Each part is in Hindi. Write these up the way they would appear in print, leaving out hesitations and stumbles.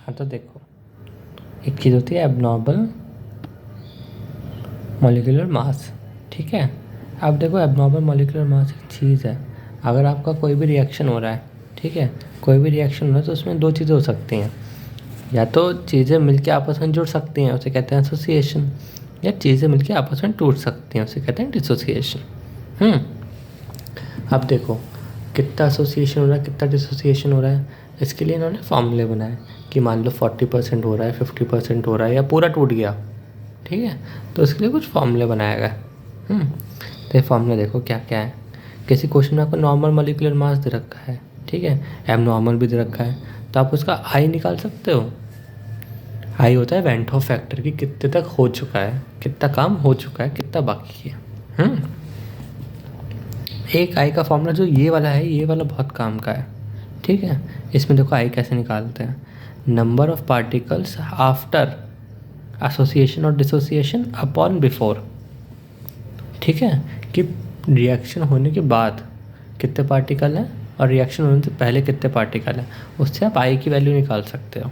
हाँ तो देखो, एक चीज़ होती है एबनॉर्मल मॉलिक्यूलर मास, ठीक है। अब देखो एबनॉर्मल मॉलिक्यूलर मास एक चीज़ है, अगर आपका कोई भी रिएक्शन हो रहा है, ठीक है, कोई भी रिएक्शन हो रहा है तो उसमें दो चीज़ें हो सकती हैं, या तो चीज़ें मिलके आपस में जुड़ सकती हैं, उसे कहते हैं एसोसिएशन, या चीज़ें मिलके आपस में टूट सकती हैं, उसे कहते हैं डिसोसिएशन। अब देखो कितना एसोसिएशन हो रहा है, कितना डिसोसिएशन हो रहा है, इसके लिए इन्होंने फॉर्मूले बनाए कि मान लो 40% हो रहा है, 50% हो रहा है, या पूरा टूट गया, ठीक है, तो इसके लिए कुछ फॉर्मूले बनाया गया। तो ये फॉर्मूला देखो क्या क्या है। किसी क्वेश्चन में आपको नॉर्मल मॉलिक्यूलर मास दे रखा है, ठीक है, एबनॉर्मल भी दे रखा है, तो आप उसका आई निकाल सकते हो। आई होता है वेंट ऑफ फैक्टर कि कितने तक हो चुका है, कितना काम हो चुका है, कितना बाकी है। एक आई का फॉर्मूला जो ये वाला है, ये वाला बहुत काम का है, ठीक है। इसमें देखो आई कैसे निकालते हैं, number of particles after association और डिसोसिएशन अपॉन बिफोर, ठीक है, कि रिएक्शन होने के बाद कितने पार्टिकल हैं और रिएक्शन होने से पहले कितने पार्टिकल हैं, उससे आप आई की वैल्यू निकाल सकते हो।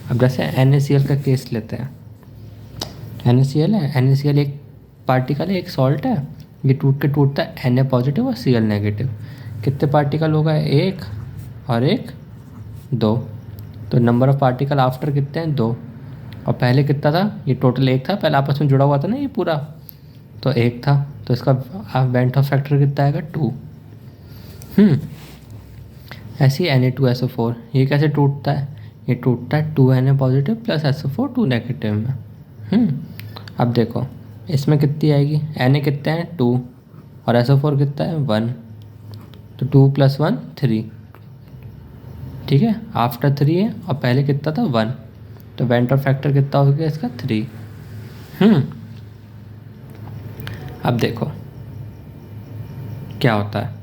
अब जैसे NaCl का केस लेते हैं, NaCl है, NaCl एक पार्टिकल है, एक सॉल्ट है, ये टूट के टूटता है Na पॉजिटिव और Cl नेगेटिव। कितने पार्टिकल हो गए, एक और एक, दो, तो नंबर ऑफ पार्टिकल आफ्टर कितने हैं, दो, और पहले कितना था, ये टोटल एक था, पहले आपस में जुड़ा हुआ था ना ये पूरा, तो एक था, तो इसका वेंट ऑफ फैक्टर कितना आएगा, 2। ऐसे ही Na2SO4 ये कैसे टूटता है, ये टूटता है 2Na positive plus SO4 2 negative में। अब देखो इसमें कितनी आएगी, Na कितने हैं, 2, और SO4 कितना है, 1, तो 2 + 1 3, ठीक है, आफ्टर 3 है और पहले कितना था, 1, तो वेंट ऑफ फैक्टर कितना हो गया इसका, 3। अब देखो क्या होता है,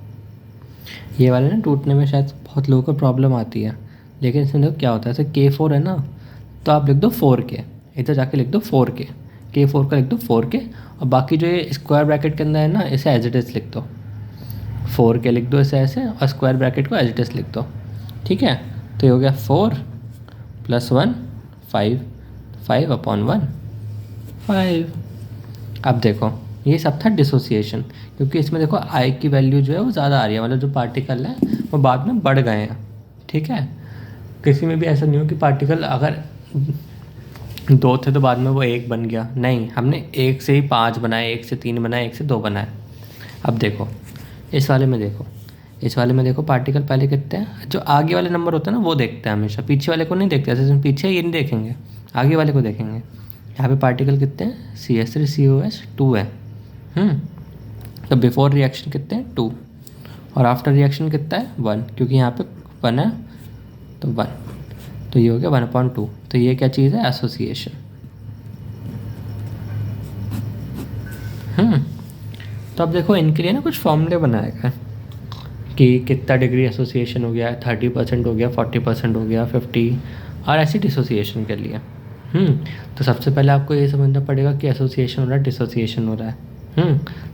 ये वाले ना टूटने में शायद बहुत लोगों को प्रॉब्लम आती है, लेकिन इसमें देखो क्या होता है, जैसे K4 है ना, तो आप लिख दो 4K, इधर जाके लिख दो 4K, K4 का लिख दो 4K, और बाकी जो ये स्क्वायर ब्रैकेट के अंदर है ना, इसे एज इट इज़ लिख दो, 4K लिख दो इसे ऐसे, और स्क्वायर ब्रैकेट को एज इट इज़ लिख दो, ठीक है। तो ये हो गया 4 + 1 5, 5/1 5। अब देखो ये सब था डिसोसिएशन, क्योंकि इसमें देखो आई की वैल्यू जो है वो ज़्यादा आ रही है, मतलब जो पार्टिकल है वो बाद में बढ़ गए हैं, ठीक है। किसी में भी ऐसा नहीं हो कि पार्टिकल अगर 2 थे तो बाद में वो 1 बन गया, नहीं, हमने 1 से ही 5 बनाए, 1 से 3 बनाए, 1 से 2 बनाए। अब देखो इस वाले में देखो, इस वाले में देखो पार्टिकल पहले कितने हैं, जो आगे वाले नंबर होते हैं ना वो देखते हैं हमेशा, पीछे वाले को नहीं देखते, जैसे पीछे ये नहीं देखेंगे, आगे वाले को देखेंगे। यहाँ पे पार्टिकल कितने हैं, CH3COH2 है। तो बिफोर रिएक्शन कितने हैं, 2, और आफ्टर रिएक्शन कितना है, 1, क्योंकि यहाँ पे 1 है तो 1, तो ये हो गया 1/2। तो ये क्या चीज़ है, एसोसिएशन। तो अब देखो इनके लिए ना कुछ फॉर्मूले बनाए गए कि कितना डिग्री एसोसिएशन हो गया, 30% हो गया, 40% हो गया, 50, और ऐसी डिसोसिएशन के लिए। तो सबसे पहले आपको ये समझना पड़ेगा कि एसोसिएशन हो रहा है, डिसोसिएशन हो रहा है।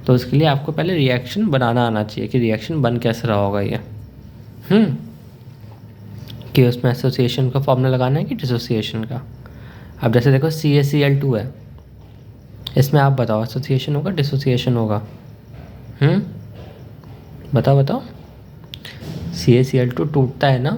तो उसके लिए आपको पहले रिएक्शन बनाना आना चाहिए कि रिएक्शन बन कैसे रहा होगा ये, कि उसमें एसोसिएशन का फॉर्मूला लगाना है कि डिसोसिएशन का। अब जैसे देखो CaCl2 है, इसमें आप बताओ एसोसिएशन होगा, डिसोसिएशन होगा, बताओ। CaCl2 टूटता है ना,